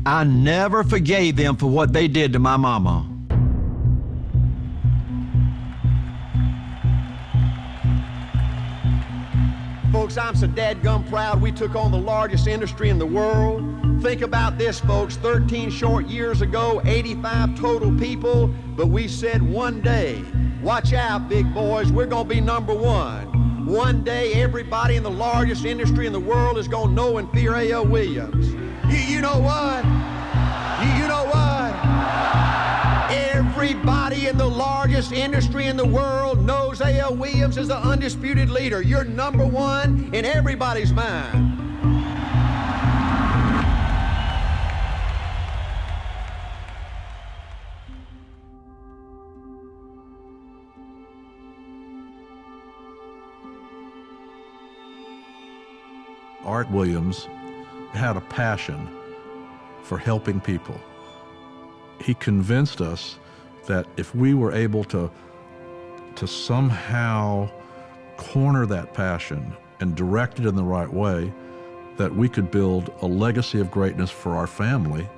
I never forgave them for what they did to my mama. Folks, I'm so dadgum proud we took on the largest industry in the world. Think about this, folks, 13 short years ago, 85 total people, but we said one day, watch out, big boys, we're gonna be number one. One day, everybody in the largest industry in the world is gonna know and fear A.L. Williams. You know what? You know what? Everybody in the largest industry in the world knows A.L. Williams is the undisputed leader. You're number one in everybody's mind. Art Williams had a passion for helping people. He convinced us that if we were able to somehow corner that passion and direct it in the right way, that we could build a legacy of greatness for our family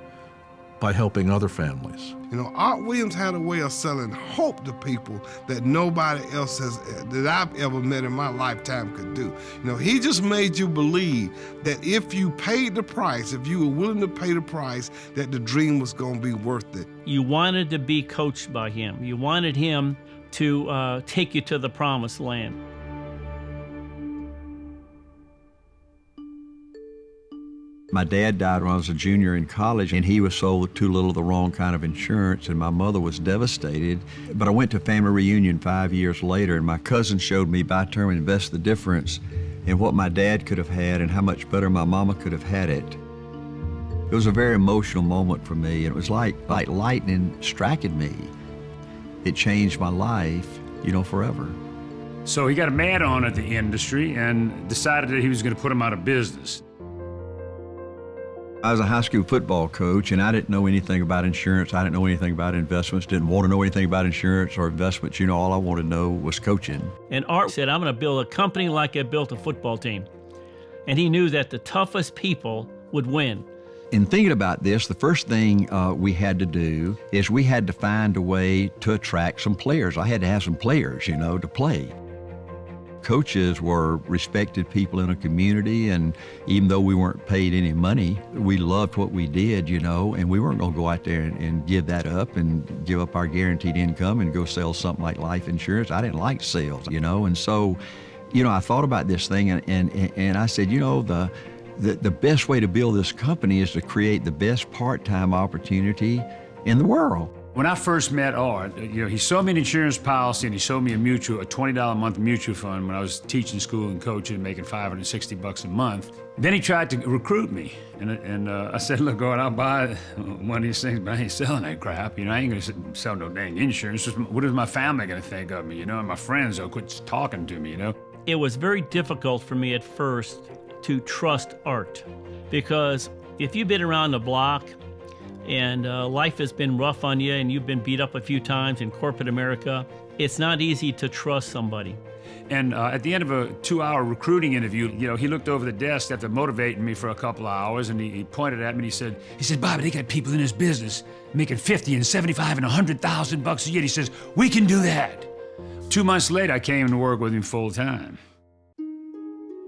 by helping other families. You know, Art Williams had a way of selling hope to people that nobody else that I've ever met in my lifetime could do. You know, he just made you believe that if you paid the price, if you were willing to pay the price, that the dream was going to be worth it. You wanted to be coached by him. You wanted him to take you to the promised land. My dad died when I was a junior in college, and he was sold too little of the wrong kind of insurance, and my mother was devastated. But I went to family reunion 5 years later, and my cousin showed me by term invest the difference in what my dad could have had and how much better my mama could have had it. It was a very emotional moment for me, and it was like lightning striking me. It changed my life, you know, forever. So he got mad on at the industry and decided that he was going to put him out of business. I was a high school football coach, and I didn't know anything about insurance. I didn't know anything about investments, didn't want to know anything about insurance or investments. You know, all I wanted to know was coaching. And Art said, I'm going to build a company like I built a football team. And he knew that the toughest people would win. In thinking about this, the first thing we had to do is we had to find a way to attract some players. I had to have some players, you know, to play. Coaches were respected people in a community, and even though we weren't paid any money, we loved what we did, you know, and we weren't going to go out there and give that up and give up our guaranteed income and go sell something like life insurance. I didn't like sales, you know, and so, you know, I thought about this thing, and I said, you know, the best way to build this company is to create the best part-time opportunity in the world. When I first met Art, you know, he sold me an insurance policy and he sold me a $20 a month mutual fund when I was teaching school and coaching and making $560 a month. Then he tried to recruit me, and I said, look, Art, I'll buy one of these things, but I ain't selling that crap. You know, I ain't gonna sell no dang insurance. What is my family gonna think of me, you know, and my friends will quit talking to me, you know? It was very difficult for me at first to trust Art, because if you've been around the block and life has been rough on you and you've been beat up a few times in corporate America, it's not easy to trust somebody. And at the end of a 2-hour recruiting interview, you know, he looked over the desk after motivating me for a couple of hours, and he pointed at me and he said, Bobby, they got people in this business making $50 and $75 and $100,000 a year. He says, we can do that. 2 months later, I came to work with him full time.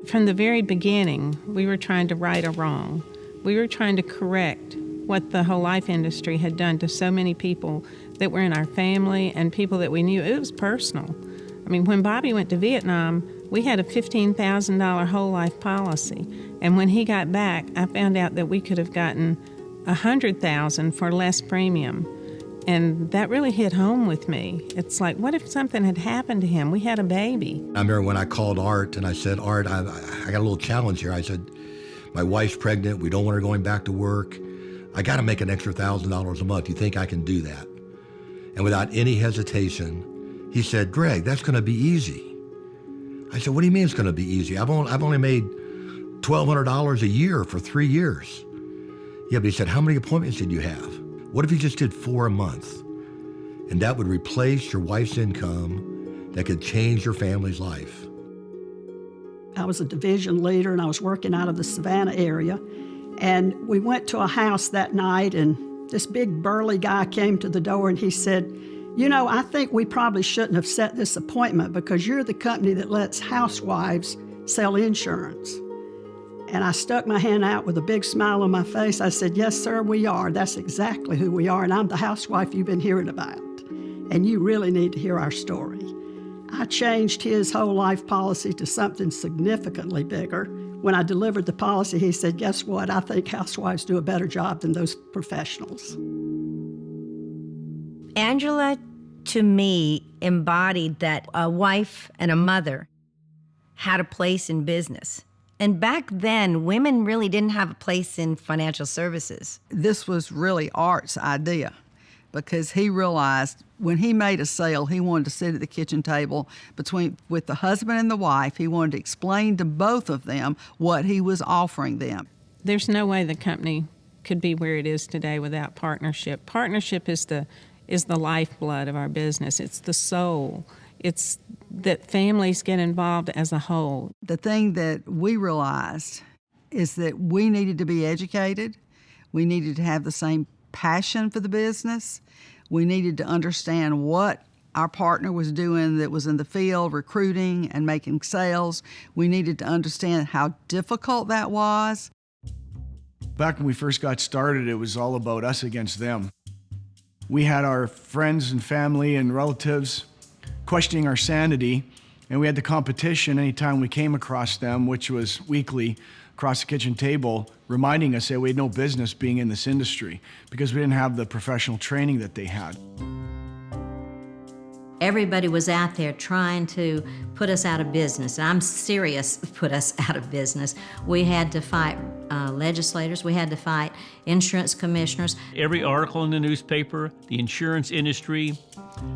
From the very beginning, we were trying to right a wrong. We were trying to correct what the whole life industry had done to so many people that were in our family and people that we knew. It was personal. I mean, when Bobby went to Vietnam, we had a $15,000 whole life policy. And when he got back, I found out that we could have gotten $100,000 for less premium. And that really hit home with me. It's like, what if something had happened to him? We had a baby. I remember when I called Art and I said, Art, I got a little challenge here. I said, my wife's pregnant. We don't want her going back to work. I got to make an extra $1,000 a month. You think I can do that? And without any hesitation, he said, Greg, that's going to be easy. I said, what do you mean it's going to be easy? I've only made $1,200 a year for 3 years. Yeah, but he said, how many appointments did you have? What if you just did 4 a month? And that would replace your wife's income, that could change your family's life. I was a division leader and I was working out of the Savannah area. And we went to a house that night, and this big burly guy came to the door and he said, "You know, I think we probably shouldn't have set this appointment because you're the company that lets housewives sell insurance." And I stuck my hand out with a big smile on my face. I said, "Yes, sir, we are. That's exactly who we are, and I'm the housewife you've been hearing about. And you really need to hear our story." I changed his whole life policy to something significantly bigger. When I delivered the policy, he said, "Guess what? I think housewives do a better job than those professionals." Angela, to me, embodied that a wife and a mother had a place in business. And back then, women really didn't have a place in financial services. This was really Art's idea, because he realized when he made a sale, he wanted to sit at the kitchen table with the husband and the wife. He wanted to explain to both of them what he was offering them. There's no way the company could be where it is today without partnership. Partnership is the lifeblood of our business. It's the soul. It's that families get involved as a whole. The thing that we realized is that we needed to be educated. We needed to have the same passion for the business. We needed to understand what our partner was doing that was in the field, recruiting and making sales. We needed to understand how difficult that was. Back when we first got started, it was all about us against them. We had our friends and family and relatives questioning our sanity, and we had the competition anytime we came across them, which was weekly, across the kitchen table, reminding us that we had no business being in this industry because we didn't have the professional training that they had. Everybody was out there trying to put us out of business. I'm serious, put us out of business. We had to fight legislators. We had to fight insurance commissioners. Every article in the newspaper, the insurance industry,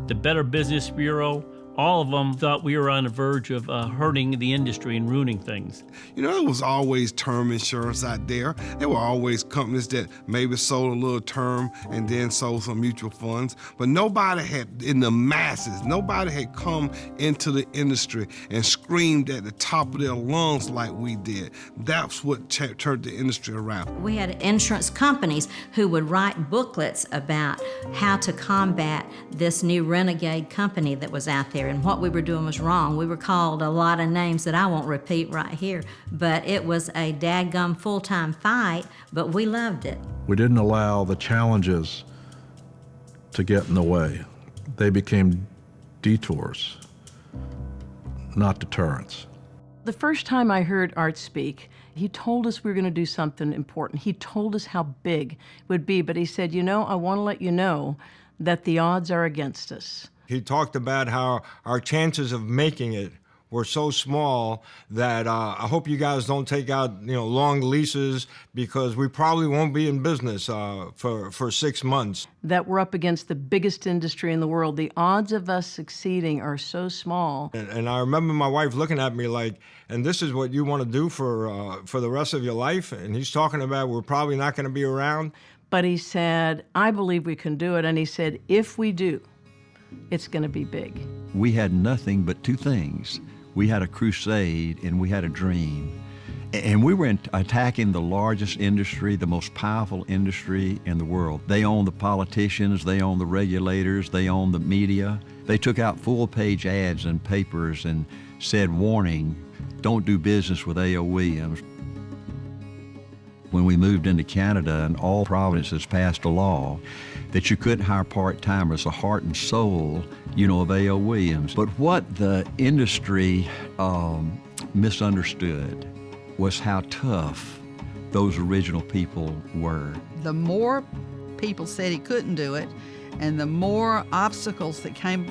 the Better Business Bureau, all of them thought we were on the verge of hurting the industry and ruining things. You know, there was always term insurance out there. There were always companies that maybe sold a little term and then sold some mutual funds. But nobody had, in the masses, nobody had come into the industry and screamed at the top of their lungs like we did. That's what turned the industry around. We had insurance companies who would write booklets about how to combat this new renegade company that was out there. And what we were doing was wrong. We were called a lot of names that I won't repeat right here, but it was a dadgum full-time fight, but we loved it. We didn't allow the challenges to get in the way. They became detours, not deterrents. The first time I heard Art speak, he told us we were going to do something important. He told us how big it would be, but he said, "You know, I want to let you know that the odds are against us." He talked about how our chances of making it were so small that I hope you guys don't take out long leases because we probably won't be in business for 6 months. That we're up against the biggest industry in the world. The odds of us succeeding are so small. And I remember my wife looking at me like, "And this is what you want to do for the rest of your life?" And he's talking about we're probably not going to be around. But he said, "I believe we can do it." And he said, "If we do, it's going to be big." We had nothing but two things. We had a crusade and we had a dream. And we were attacking the largest industry, the most powerful industry in the world. They own the politicians, they own the regulators, they own the media. They took out full-page ads in papers and said, "Warning, don't do business with A.O. Williams." When we moved into Canada, and all provinces passed a law that you couldn't hire part-timers, the heart and soul, of A.O. Williams. But what the industry misunderstood was how tough those original people were. The more people said he couldn't do it, and the more obstacles that came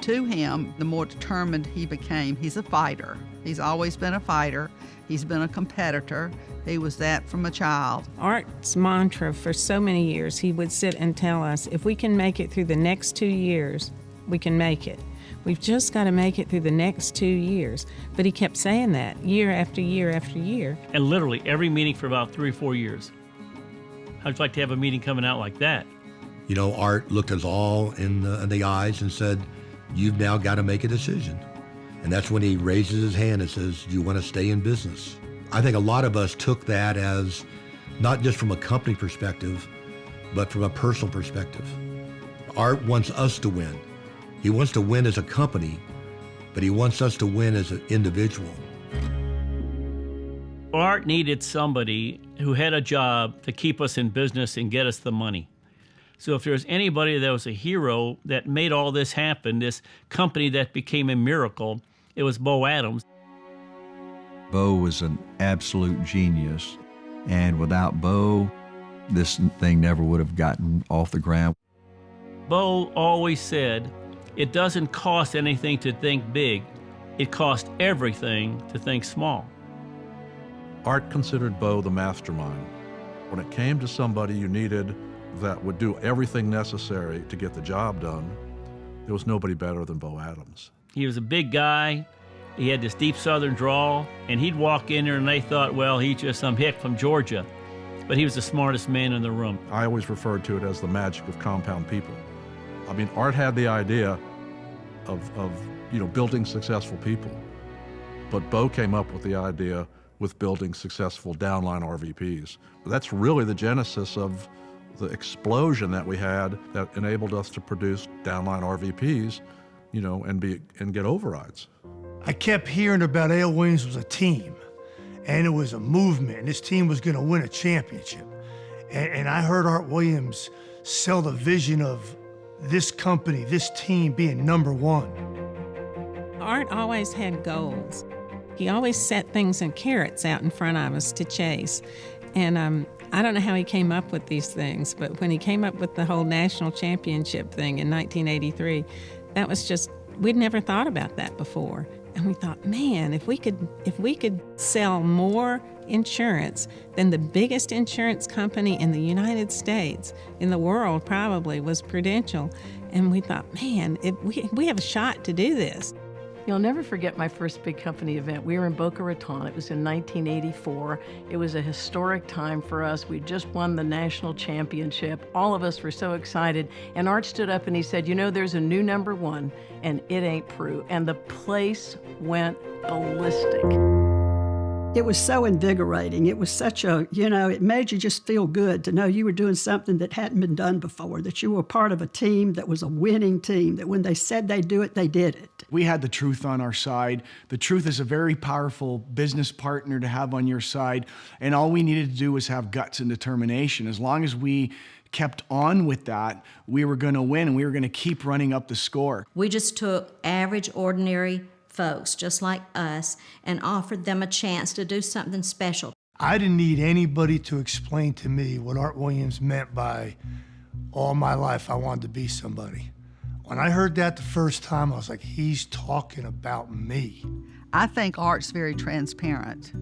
to him, the more determined he became. He's a fighter. He's always been a fighter. He's been a competitor. He was that from a child. Art's mantra for so many years, he would sit and tell us, if we can make it through the next 2 years, we can make it. We've just got to make it through the next 2 years. But he kept saying that year after year after year. And literally every meeting for about 3 or 4 years. How'd you like to have a meeting coming out like that? Art looked us all in the eyes and said, "You've now got to make a decision." And that's when he raises his hand and says, "Do you want to stay in business?" I think a lot of us took that as not just from a company perspective, but from a personal perspective. Art wants us to win. He wants to win as a company, but he wants us to win as an individual. Art needed somebody who had a job to keep us in business and get us the money. So if there's anybody that was a hero that made all this happen, this company that became a miracle, it was Bo Adams. Bo was an absolute genius, and without Bo, this thing never would have gotten off the ground. Bo always said, it doesn't cost anything to think big, it costs everything to think small. Art considered Bo the mastermind. When it came to somebody you needed that would do everything necessary to get the job done, there was nobody better than Bo Adams. He was a big guy. He had this deep southern drawl, and he'd walk in there and they thought, well, he's just some hick from Georgia. But he was the smartest man in the room. I always referred to it as the magic of compound people. I mean, Art had the idea of building successful people, but Bo came up with the idea with building successful downline RVPs. That's really the genesis of the explosion that we had that enabled us to produce downline RVPs, and get overrides. I kept hearing about A.L. Williams was a team, and it was a movement, and this team was going to win a championship. And I heard Art Williams sell the vision of this company, this team being number one. Art always had goals. He always set things and carrots out in front of us to chase. And I don't know how he came up with these things, but when he came up with the whole national championship thing in 1983, that was just, we'd never thought about that before. And we thought, man, if we could sell more insurance than the biggest insurance company in the United States, in the world probably, was Prudential. And we thought, man, if we have a shot to do this. You'll never forget my first big company event. We were in Boca Raton. It was in 1984. It was a historic time for us. We just won the national championship. All of us were so excited. And Art stood up and he said, there's a new number one, and it ain't Prue. And the place went ballistic. It was so invigorating. It was such it made you just feel good to know you were doing something that hadn't been done before, that you were part of a team that was a winning team, that when they said they'd do it, they did it. We had the truth on our side. The truth is a very powerful business partner to have on your side, and all we needed to do was have guts and determination. As long as we kept on with that, we were going to win, and we were going to keep running up the score. We just took average, ordinary folks just like us and offered them a chance to do something special. I didn't need anybody to explain to me what Art Williams meant by all my life I wanted to be somebody. When I heard that the first time, I was like, he's talking about me. I think Art's very transparent.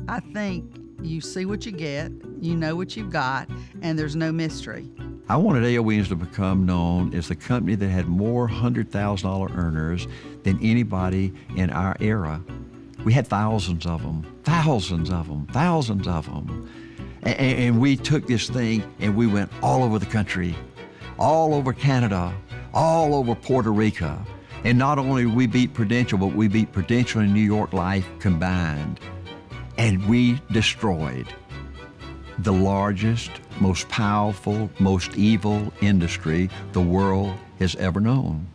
I think you see what you get, you know what you've got, and there's no mystery. I wanted A.L. Williams to become known as the company that had more $100,000 earners than anybody in our era. We had thousands of them. And we took this thing and we went all over the country, all over Canada, all over Puerto Rico. And not only did we beat Prudential, but we beat Prudential and New York Life combined. And we destroyed the largest, most powerful, most evil industry the world has ever known.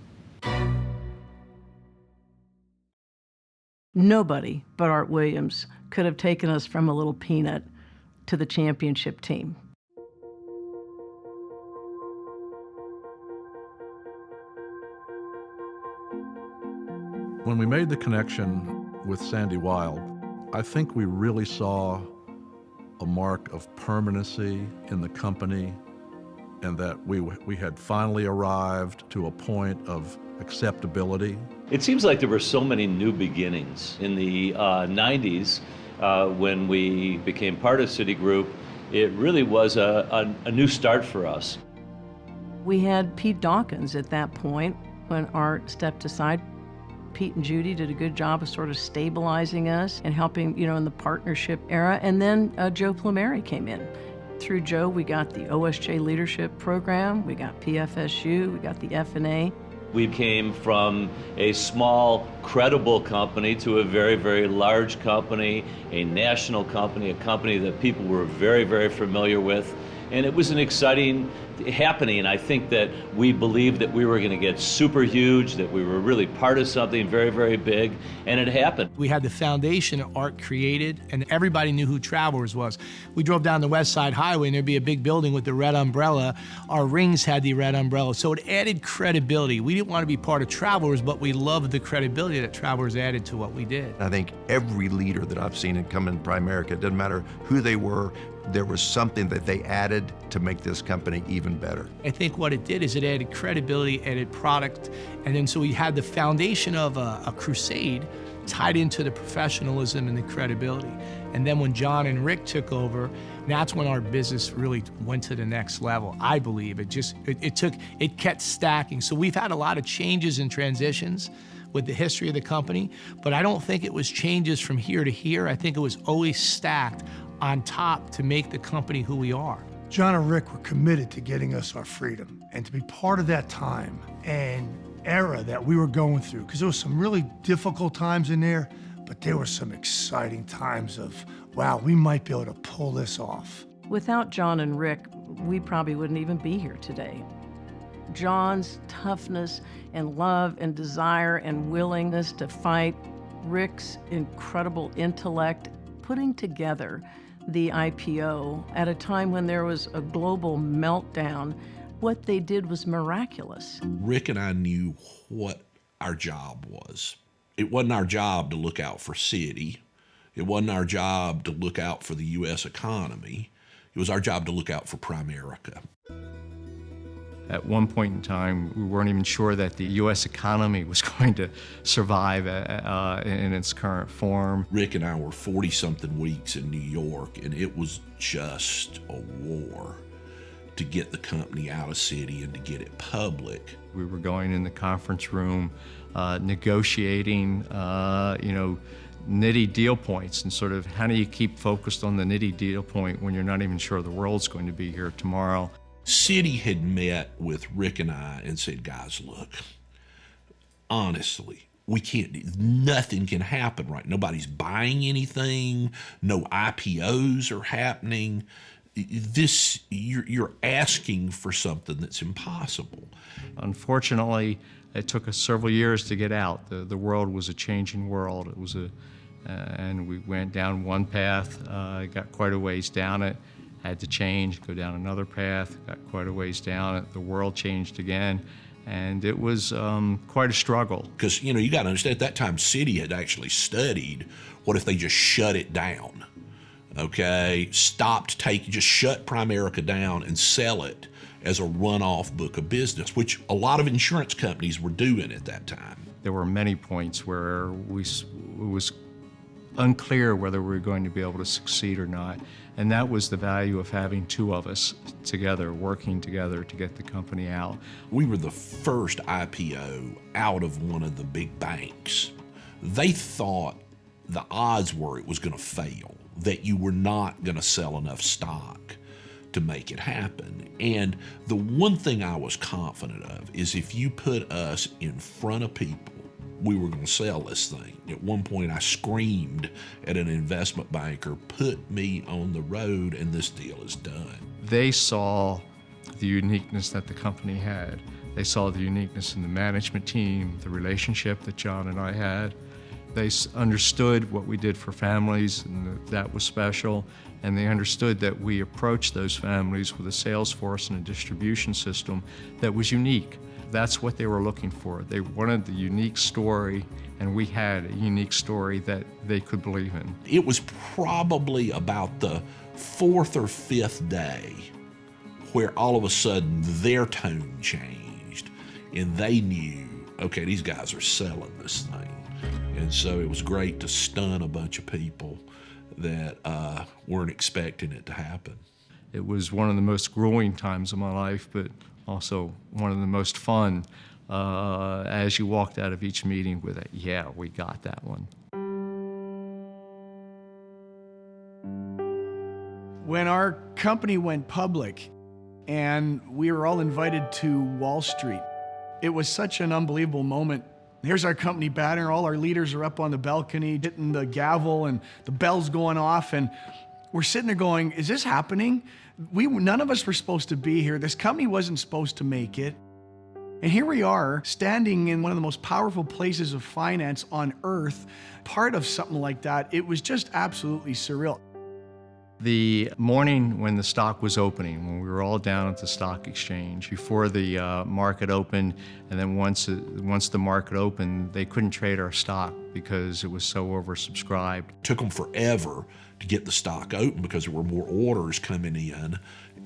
Nobody but Art Williams could have taken us from a little peanut to the championship team. When we made the connection with Sandy Wilde, I think we really saw a mark of permanency in the company, and that we had finally arrived to a point of acceptability. It seems like there were so many new beginnings. In the 90s, when we became part of Citigroup, it really was a new start for us. We had Pete Dawkins at that point when Art stepped aside. Pete and Judy did a good job of sort of stabilizing us and helping, in the partnership era. And then Joe Plumeri came in. Through Joe, we got the OSJ Leadership Program, we got PFSU, we got the F&A. We came from a small, credible company to a very, very large company, a national company, a company that people were very, very familiar with. And it was an exciting happening, and I think that we believed that we were going to get super huge, that we were really part of something very, very big, and it happened. We had the foundation of art created, and everybody knew who Travelers was. We drove down the West Side Highway, and there'd be a big building with the red umbrella. Our rings had the red umbrella, so it added credibility. We didn't want to be part of Travelers, but we loved the credibility that Travelers added to what we did. I think every leader that I've seen come in Primerica, it doesn't matter who they were, there was something that they added to make this company even better. I think what it did is it added credibility, added product, and then so we had the foundation of a crusade tied into the professionalism and the credibility. And then when John and Rick took over, that's when our business really went to the next level. I believe it kept stacking. So we've had a lot of changes and transitions with the history of the company, but I don't think it was changes from here to here. I think it was always stacked on top to make the company who we are. John and Rick were committed to getting us our freedom, and to be part of that time and era that we were going through, because there was some really difficult times in there, but there were some exciting times of, wow, we might be able to pull this off. Without John and Rick, we probably wouldn't even be here today. John's toughness and love and desire and willingness to fight, Rick's incredible intellect, putting together the IPO at a time when there was a global meltdown, what they did was miraculous. Rick and I knew what our job was. It wasn't our job to look out for Citi. It wasn't our job to look out for the U.S. economy. It was our job to look out for Primerica. At one point in time, we weren't even sure that the U.S. economy was going to survive in its current form. Rick and I were 40-something weeks in New York, and it was just a war to get the company out of Citi and to get it public. We were going in the conference room, negotiating, nitty deal points, and sort of how do you keep focused on the nitty deal point when you're not even sure the world's going to be here tomorrow. Citi had met with Rick and I and said, guys, look, honestly, nothing can happen right. Nobody's buying anything. No IPOs are happening. You're asking for something that's impossible. Unfortunately, it took us several years to get out. The world was a changing world. It was and we went down one path, got quite a ways down it, had to change, go down another path, got quite a ways down it. The world changed again, and it was quite a struggle. Because, you got to understand, at that time, Citi had actually studied, what if they just shut it down? Okay, just shut Primerica down and sell it as a runoff book of business, which a lot of insurance companies were doing at that time. There were many points where it was unclear whether we were going to be able to succeed or not. And that was the value of having two of us together, working together to get the company out. We were the first IPO out of one of the big banks. They thought the odds were it was going to fail, that you were not going to sell enough stock to make it happen. And the one thing I was confident of is if you put us in front of people, we were going to sell this thing. At one point, I screamed at an investment banker, put me on the road and this deal is done. They saw the uniqueness that the company had. They saw the uniqueness in the management team, the relationship that John and I had. They understood what we did for families, and that was special. And they understood that we approached those families with a sales force and a distribution system that was unique. That's what they were looking for. They wanted the unique story, and we had a unique story that they could believe in. It was probably about the fourth or fifth day where all of a sudden their tone changed, and they knew, okay, these guys are selling this thing. And so it was great to stun a bunch of people that weren't expecting it to happen. It was one of the most grueling times of my life, but also one of the most fun as you walked out of each meeting with it. Yeah, we got that one. When our company went public and we were all invited to Wall Street, It was such an unbelievable moment. Here's our company banner. All our leaders are up on the balcony, hitting the gavel, and the bell's going off. And we're sitting there going, is this happening? None of us were supposed to be here. This company wasn't supposed to make it. And here we are, standing in one of the most powerful places of finance on earth, part of something like that. It was just absolutely surreal. The morning when the stock was opening, when we were all down at the stock exchange, before the market opened, and then once the market opened, they couldn't trade our stock because it was so oversubscribed. It took them forever to get the stock open because there were more orders coming in,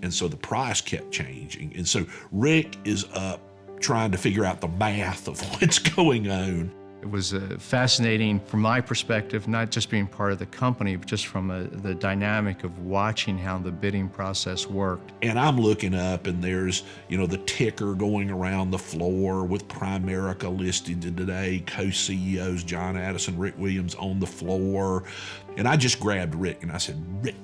and so the price kept changing. And so Rick is up trying to figure out the math of what's going on. It was fascinating from my perspective, not just being part of the company, but just from the dynamic of watching how the bidding process worked. And I'm looking up, and there's, the ticker going around the floor with Primerica listed today, co-CEOs John Addison, Rick Williams on the floor. And I just grabbed Rick and I said, Rick,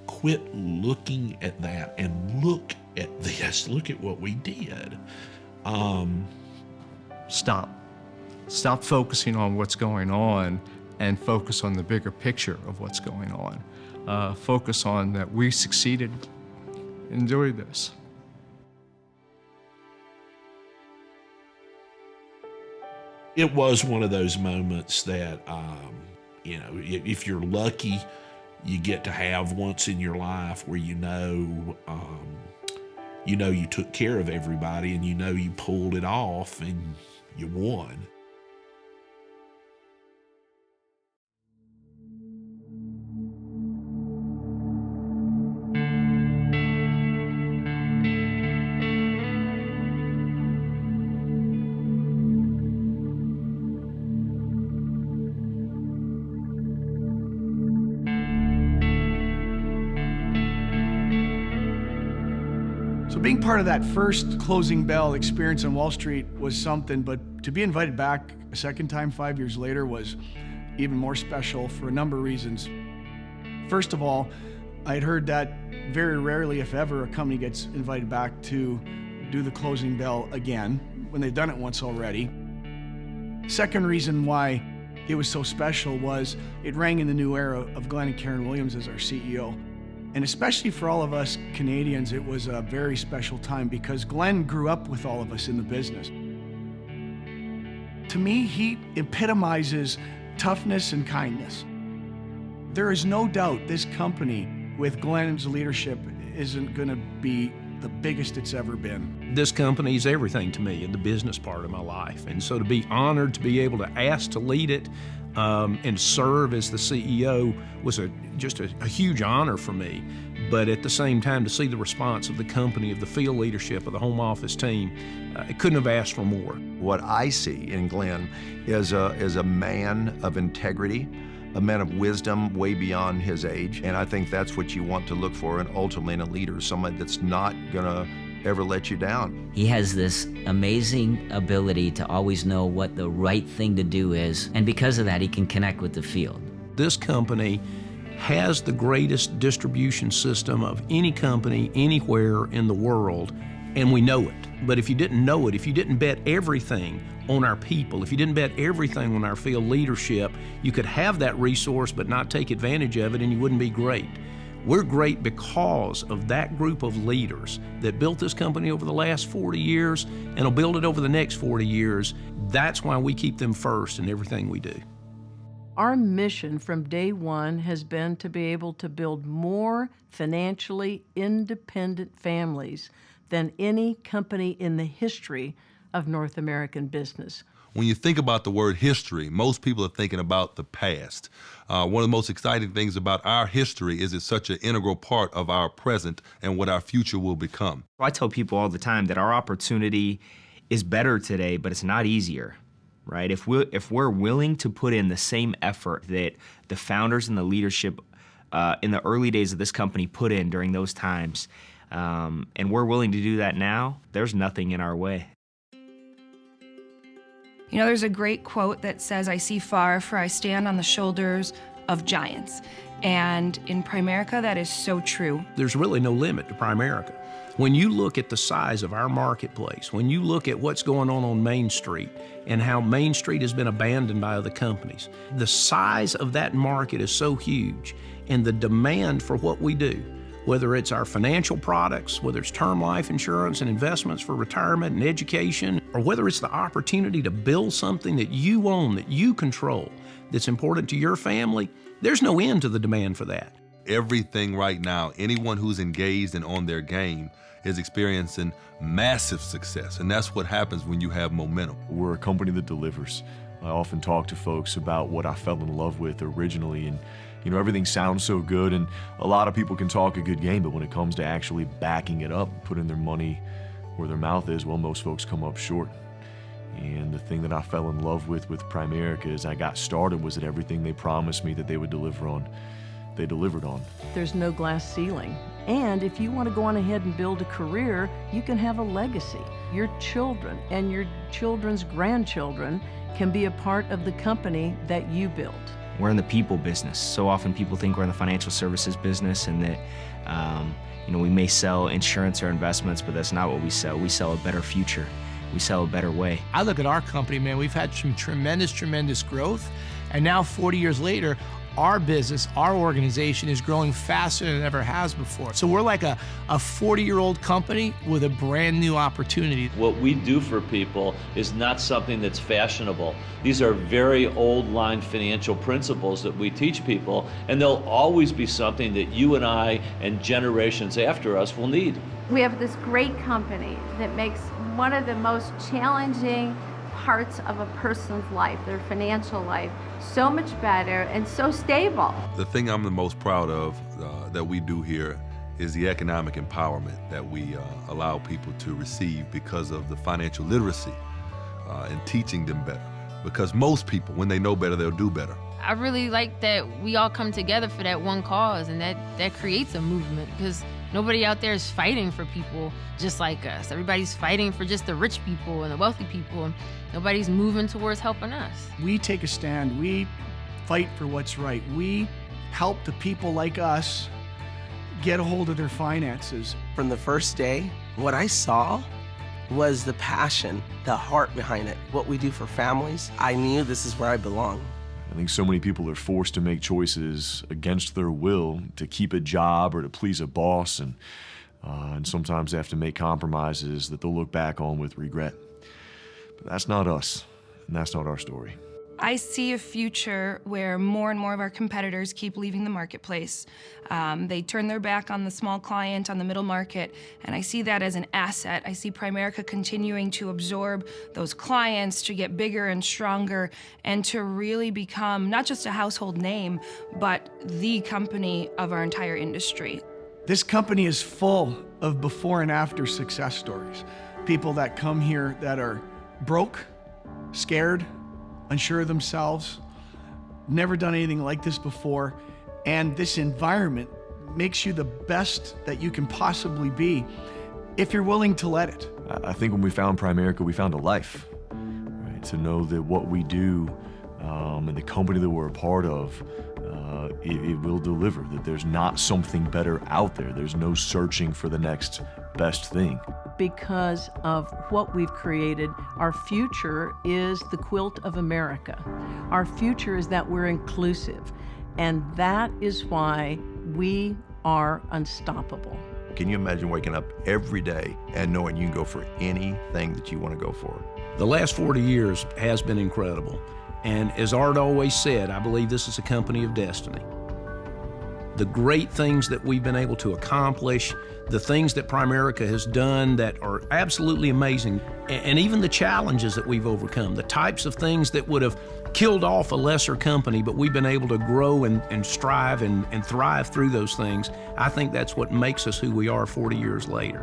quit looking at that and look at this. Look at what we did. Stop focusing on what's going on and focus on the bigger picture of what's going on. Focus on that we succeeded in doing this. It was one of those moments that, if you're lucky, you get to have once in your life where you took care of everybody and you pulled it off and you won. So being part of that first closing bell experience on Wall Street was something, but to be invited back a second time 5 years later was even more special for a number of reasons. First of all, I had heard that very rarely, if ever, a company gets invited back to do the closing bell again when they've done it once already. Second reason why it was so special was it rang in the new era of Glenn and Karen Williams as our CEO. And especially for all of us Canadians, it was a very special time because Glenn grew up with all of us in the business. To me, he epitomizes toughness and kindness. There is no doubt this company, with Glenn's leadership, isn't going to be the biggest it's ever been. This company is everything to me in the business part of my life. And so to be honored to be able to ask to lead it and serve as the CEO was just a huge honor for me. But at the same time, to see the response of the company, of the field leadership, of the home office team, I couldn't have asked for more. What I see in Glenn is a man of integrity, a man of wisdom way beyond his age. And I think that's what you want to look for and ultimately in a leader, someone that's not gonna ever let you down. He has this amazing ability to always know what the right thing to do is, and because of that, he can connect with the field. This company has the greatest distribution system of any company anywhere in the world, and we know it. But if you didn't know it, if you didn't bet everything on our people, if you didn't bet everything on our field leadership, you could have that resource but not take advantage of it and you wouldn't be great. We're great because of that group of leaders that built this company over the last 40 years and will build it over the next 40 years. That's why we keep them first in everything we do. Our mission from day one has been to be able to build more financially independent families than any company in the history of North American business. When you think about the word history, most people are thinking about the past. One of the most exciting things about our history is it's such an integral part of our present and what our future will become. I tell people all the time that our opportunity is better today, but it's not easier, right? If we're willing to put in the same effort that the founders and the leadership in the early days of this company put in during those times, and we're willing to do that now, there's nothing in our way. You know, there's a great quote that says, "I see far, for I stand on the shoulders of giants." And in Primerica, that is so true. There's really no limit to Primerica. When you look at the size of our marketplace, when you look at what's going on Main Street and how Main Street has been abandoned by other companies, the size of that market is so huge, and the demand for what we do, whether it's our financial products, whether it's term life insurance and investments for retirement and education, or whether it's the opportunity to build something that you own, that you control, that's important to your family, there's no end to the demand for that. Everything right now, anyone who's engaged and on their game is experiencing massive success, and that's what happens when you have momentum. We're a company that delivers. I often talk to folks about what I fell in love with originally, and you know, everything sounds so good, and a lot of people can talk a good game, but when it comes to actually backing it up, putting their money where their mouth is, well, most folks come up short. And the thing that I fell in love with Primerica as I got started was that everything they promised me that they would deliver on, they delivered on. There's no glass ceiling. And if you want to go on ahead and build a career, you can have a legacy. Your children and your children's grandchildren can be a part of the company that you built. We're in the people business. So often people think we're in the financial services business and that we may sell insurance or investments, but that's not what we sell. We sell a better future. We sell a better way. I look at our company, man, we've had some tremendous growth. And now 40 years later, our business, our organization is growing faster than it ever has before. So we're like a 40-year-old company with a brand new opportunity. What we do for people is not something that's fashionable. These are very old-line financial principles that we teach people, and they'll always be something that you and I and generations after us will need. We have this great company that makes one of the most challenging parts of a person's life, their financial life, so much better and so stable. The thing I'm the most proud of that we do here is the economic empowerment that we allow people to receive because of the financial literacy and teaching them better. Because most people, when they know better, they'll do better. I really like that we all come together for that one cause, and that creates a movement, because nobody out there is fighting for people just like us. Everybody's fighting for just the rich people and the wealthy people. Nobody's moving towards helping us. We take a stand. We fight for what's right. We help the people like us get a hold of their finances. From the first day, what I saw was the passion, the heart behind it. What we do for families, I knew this is where I belong. I think so many people are forced to make choices against their will to keep a job or to please a boss, and sometimes they have to make compromises that they'll look back on with regret. But that's not us, and that's not our story. I see a future where more and more of our competitors keep leaving the marketplace. They turn their back on the small client, on the middle market, and I see that as an asset. I see Primerica continuing to absorb those clients, to get bigger and stronger, and to really become not just a household name, but the company of our entire industry. This company is full of before and after success stories. People that come here that are broke, scared, unsure of themselves, never done anything like this before, and this environment makes you the best that you can possibly be if you're willing to let it. I think when we found Primerica, we found a life, right? To know that what we do and the company that we're a part of, it will deliver, that there's not something better out there. There's no searching for the next best thing. Because of what we've created, our future is the quilt of America. Our future is that we're inclusive, and that is why we are unstoppable. Can you imagine waking up every day and knowing you can go for anything that you want to go for? The last 40 years has been incredible. And as Art always said, I believe this is a company of destiny. The great things that we've been able to accomplish, the things that Primerica has done that are absolutely amazing, and even the challenges that we've overcome, the types of things that would have killed off a lesser company, but we've been able to grow and strive and thrive through those things. I think that's what makes us who we are 40 years later.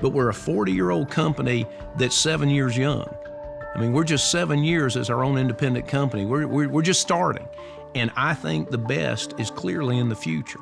But we're a 40-year-old company that's 7 years young. I mean, we're just 7 years as our own independent company. We're just starting. And I think the best is clearly in the future.